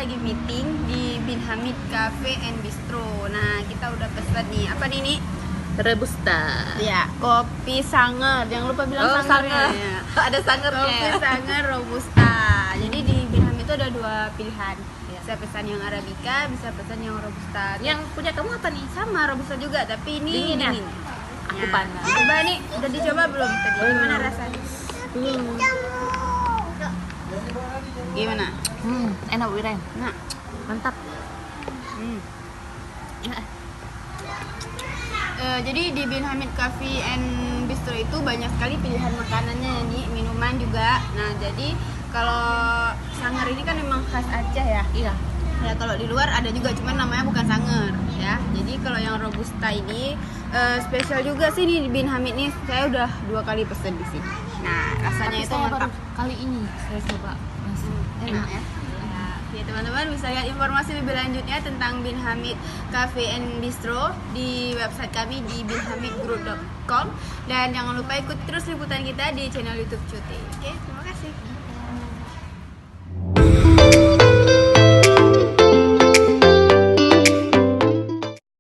lagi meeting di Bin Hamid Cafe and Bistro. Nah, kita udah pesan nih. Apa nih, Nik? Robusta. Ya, kopi Sanger. Jangan lupa bilang sangernya. Ya. Ada sangernya. Kopi Sanger Robusta. Jadi di Bin Hamid itu ada dua pilihan. Bisa pesan yang Arabica, bisa pesan yang Robusta. Yang punya kamu apa nih? Sama Robusta juga, tapi ini Dingin ya? dingin. Aku panas. Coba nih, udah dicoba belum tadi? Gimana rasanya? Gimana? Enak Wiren. Nah, Mantap. hmm. Jadi di Bin Hamid Cafe and Bistro itu banyak sekali pilihan makanannya nih, minuman juga. Nah, jadi kalau Sanger ini kan memang khas Aceh ya. Iya. Ya kalau di luar ada juga, cuman namanya bukan Sanger ya. Jadi kalau yang Robusta ini spesial juga sih di Bin Hamid nih. Saya udah 2 kali pesen di sini. Nah, rasanya Tapi itu saya mantap. baru kali ini saya coba. Enak ya. Ya teman-teman bisa lihat informasi lebih lanjutnya tentang Bin Hamid Cafe and Bistro di website kami di binhamidgroup.com, dan jangan lupa ikut terus liputan kita di channel YouTube Cuti. Oke, terima kasih.